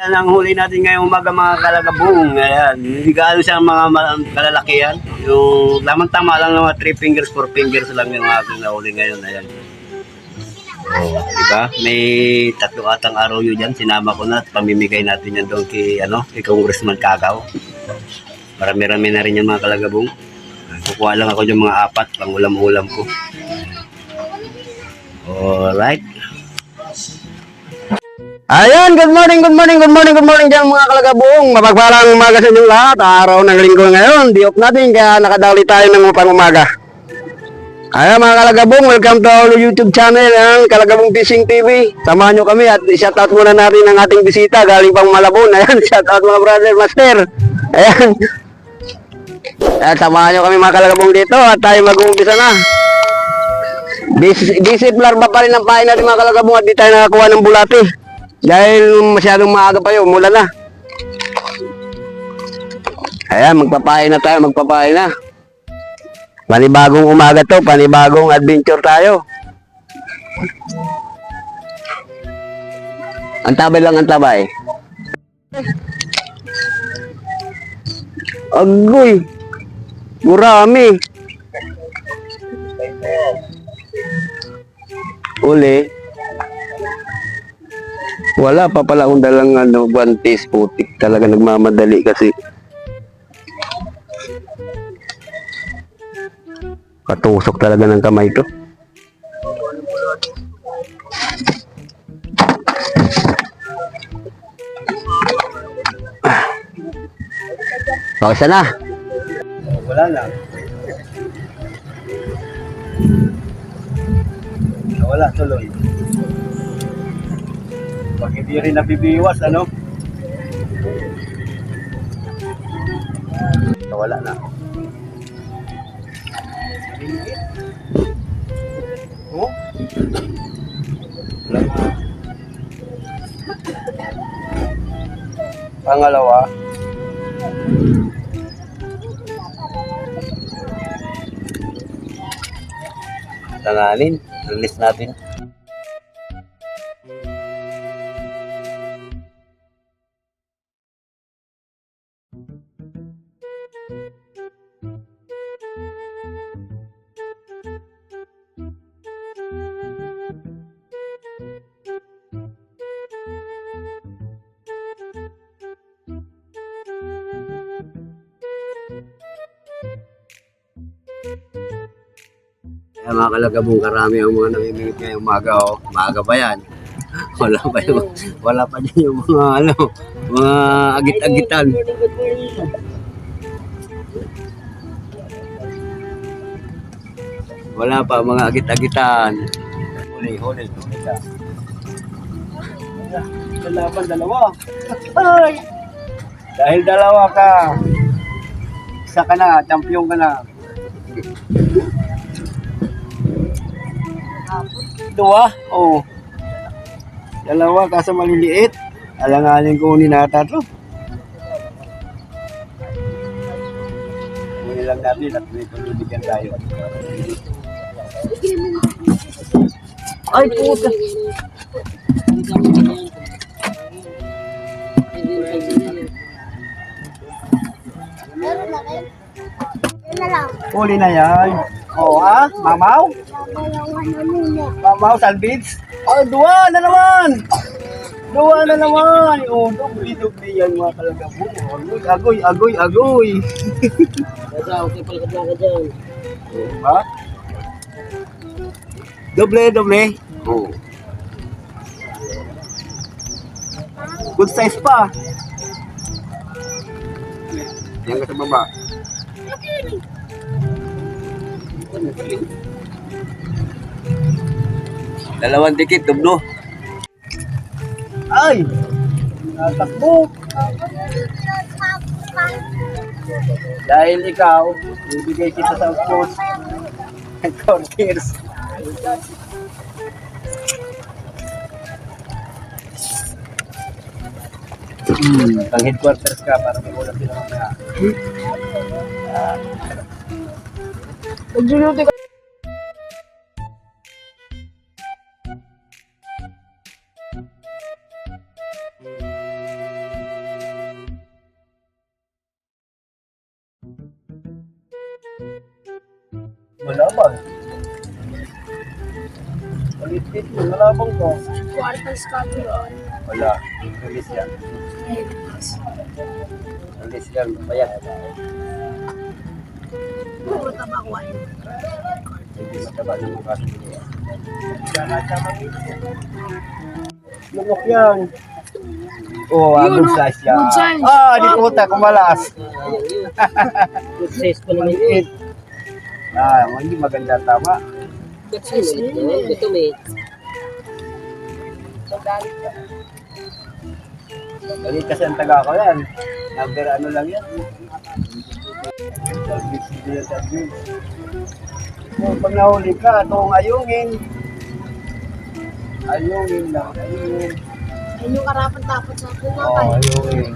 Yan ang huli natin ngayong umaga mga kalagabong. Ayan, hindi gaano siya mga kalalakihan. Yung lamang-tama lang ng mga 3 fingers, 4 fingers lang yung aking nahuli ngayon. Ayan. Oh, diba? May tatlo atang arroyo dyan. Sinama ko na at pamimigay natin yan doon kay Congressman Cagaw. Marami-rami na rin yung mga kalagabong. Kukuha lang ako yung mga 4 pang ulam-ulam ko. Alright. Ayan, good morning dyan mga kalagabong. Mapagpalang umaga sa inyong lahat. Araw ng linggo ngayon. Di-off natin kaya nakadali tayo ng pang-umaga. Ayan mga kalagabong, welcome to our YouTube channel, ang Kalagabong Fishing TV. Samahan nyo kami at shoutout muna natin ang ating bisita galing pang Malabon. Ayan, shoutout mga brother, master. Ayan. Ayan, samahan nyo kami mga kalagabong dito at tayo mag-uumpisa na. Visit larva pa rin ang pain natin mga kalagabong at di tayo nakakuha ng bulati. Dahil masyadong maaga pa yun, mula na. Ayan, magpapain na tayo, magpapain na. Panibagong umaga to, panibagong adventure tayo. Ang tabay lang ang tabay. Agoy, murami. Uli. Wala pa pala akong dalang guantes, putik. Talaga nagmamadali kasi. Patusok talaga ng kamay ko. Okay na. Wala na. Wala tuloy. Pag hindi rin nabibiwas, ano? Wala na. Oh? Pangalawa. Tanganin. Release natin. Kaya mga kalagabong, karami ang mga namimingit ngayong umaga. Oh. Maaga pa yan. Wala pa dyan yung mga mga agit-agitan. Wala pa mga agit-agitan. Huli ka. Dalaman, dalawa. Ay! Dahil dalawa ka, isa ka na, champion ka na. Dua? Oo. Dalawa kaso maliliit. Alanganin ko ni nata to. Kunin lang natin at may tulubigyan tayo. Ay puta. Huli na yan. Oo ha? Mamaw? Mamaw, salvage? Oh, dua na naman! Dua na naman! Oh, dubli-dubli yan mga kalagabong. Agoy! Okay pala ka dyan. Diba? Doble. Oh. Good size pa. Yan ka sa baba. Dalawang dikit, dublo. Ay! Natakbo! Dahil ikaw, bibigay kita sa post ng corners. Pang headquarters ka para magulang sila mamaya. Mag-duty ka. Malabang. Palit-lit mo, malabang ko. Quarters ka yun. Wala. Release yan. Release yan. Bayag. Puro tabak wine. Hindi mataba ng mga kasili. Lunok yan. Oo, good size yan. Good size. Ah, di puta, kumalas. Good size pa naman yun. Ah, hindi maganda, tama. Good size ito. Ito may. Dali kasi ang taga ko yan. Number ano lang yan. Service, hindi yan service. Kung pag nahuli ka, itong ayungin. Ayungin lang, ayungin. Ayun yung karapat-dapat sa akin na Oo, kayo. ayungin.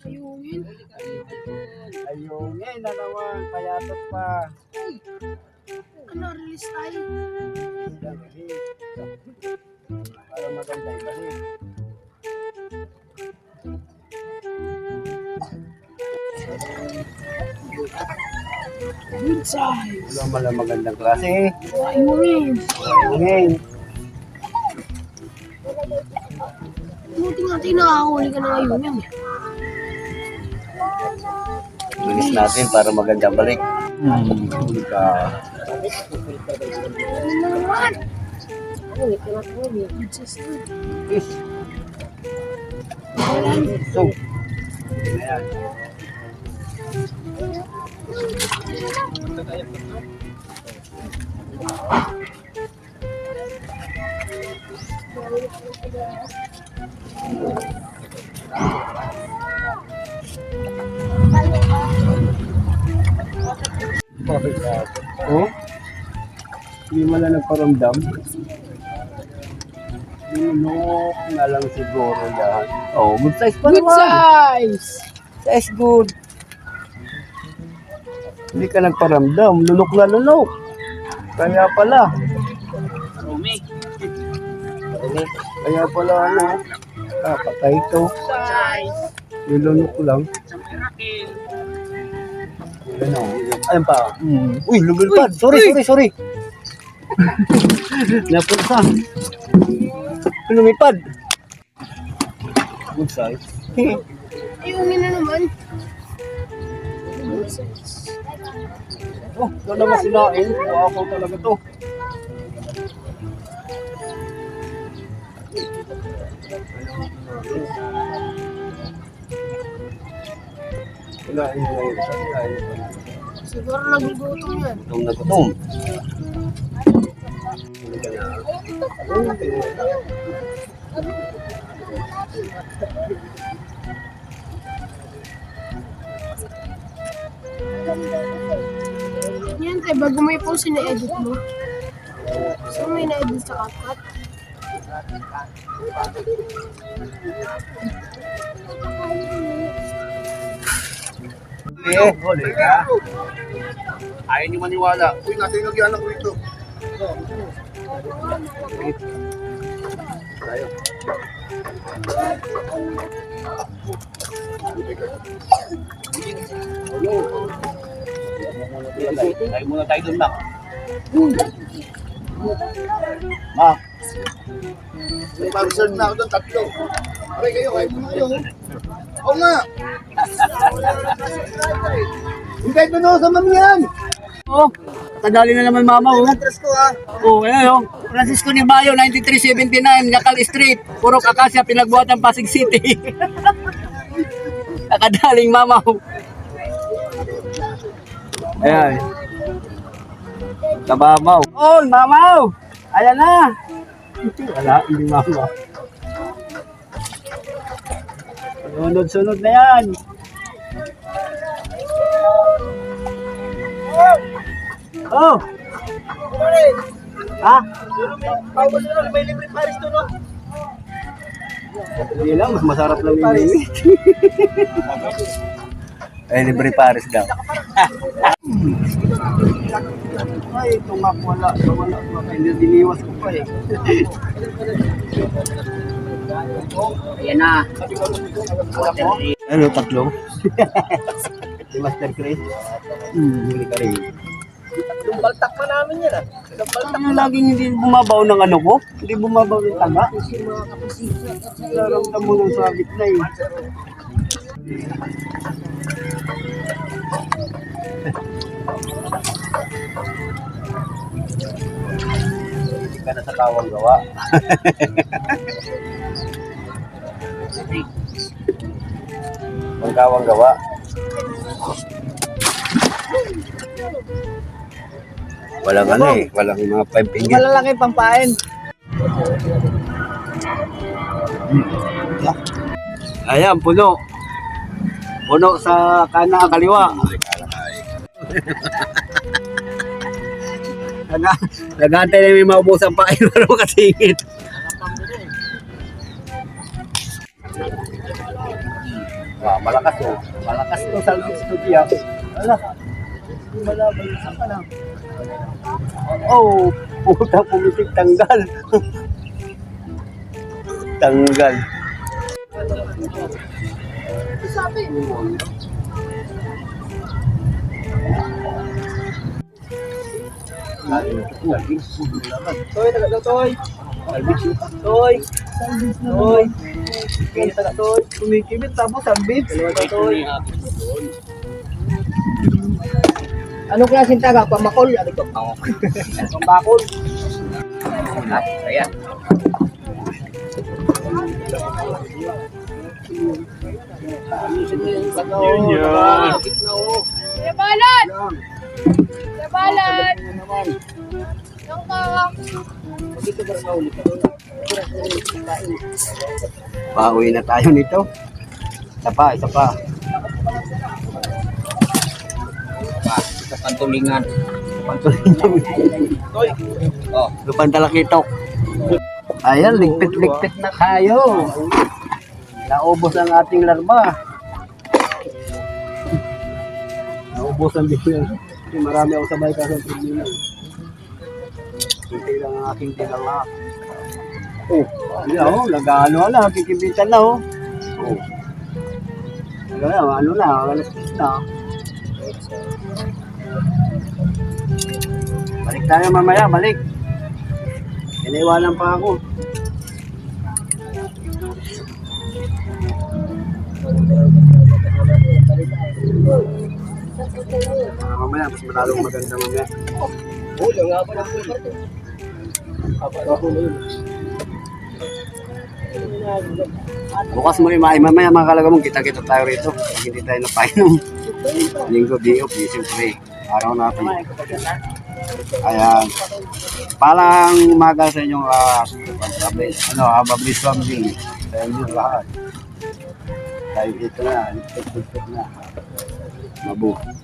Ayungin. Ayungin na naman, payatot pa. Ano, release tayo. Para maganda ibalik. Good size. Wala malang magandang klase. Ayungin. Ayungin. Buti nga tayo nakahuli ka ng ayungin. Bilis natin para maganda balik. Huli ka. Ayun na naman. Good size na. Fish. So. Ayan. Oh? Hindi mo na nagparamdam? Lunok na lang siguro yan. Oh, good size pa Good naman. size. Size good. Hindi ka nagparamdam. Lunok na lunok. Kaya pala. Rumik. Kaya pala ano. Patay ito. Size. Lunok lang. Sa Miracle. Ano? Ayun pa. Uy, lumilpad. Sorry. Napunta. Lumipad. Good size. Ayungin na naman. Good size. Oh, ito naman sinain. Ako talaga to. Sinain mo na yun. Siguro nagugutom yan. Gutom na gutom. Huli ka na. Yan tayo, bago mo yung post, sina-edit mo. So may na-edit sa CapCut. Huli ka. Ayaw niyo maniwala. Uy, nasa yung nagyan ako ito. Tayo. Tayo muna tayo dun, Mac. Mak. May pag-serve na ako doon, tatlo. Aray kayo, kahit mo kayo. Oo nga. Hintay ko doon sa mami yan. Oh, kadali na naman mama oh. Address ko ha. Oh, ayan oh. Francisco Nibayo, 9379, Yakal Street. Purok Akasya, Pinagbuhatan, Pasig City. Nakadaling mama oh. Ayan. Kabamaw. Oh, mamaw. Ayan na. Wala, hindi mama. Sunod-sunod na yan. Oh! Ha? Pawas na lang, may libre Paris doon, no? Hindi lang, mas masarap lang yung limit. Ay, libre Paris daw. Ay, tumak wala. Wala. Hindi diniwas ko pa eh. Ayan na. Ano, tatlo? Si Master Chris. Huli ka rin. Yung baltak pa namin yan ah. Ano laging hindi bumabaw ng ano ko? Hindi bumabaw ng taga? Naramdam mo ng sabit na eh. Hindi ka na sa kawang gawa. Ang kawang gawa. Walang ano eh, walang mga 5 finger. Malalaki pampain. Ayan, puno. Puno sa kana kaliwa. Nagantay na may maubusan pa kayo para makasingit. Malakas oh. Malakas to sa studio. Wala. Malaban sa kana. Oh, puta pumitik tanggal. Tanggal. Sabi. Toy, toy. Toy. Toy. Kita toy. Kumikibit tapos sambit. Toy. Anong klaseng taga? Pamakol? Ano ito? Pambakol. Ayan. Yun yun. Kuya Balot! Kuya Balot! Yung ka. Pauwi na tayo nito. Isa pa, isa pa. Sa pantulingan. Oh, lupang talakitok. Ayan, ligpit-ligpit na tayo. Naubos ang ating larba. Naubos ang bigyan. Marami ako sabay kasi ang problema. Hindi lang ang aking tinala. Oh, ayan oh, nag-ano na, kikibitan na oh. Oh. Ano na, alas na. Balik tayo mamaya, balik. Iniwanan pa ako. Mamaya, mas malalong maganda mamaya. Bukas mo yung mamaya mga kalaga mong kita-kita tayo rito. Hindi tayo napainom. Linggo, di off, siyempre. Araw natin. Ayan. Palang umaga sa inyong habablis family. Sa inyong lahat. Tayo dito na, ligpit na. Mabuhay.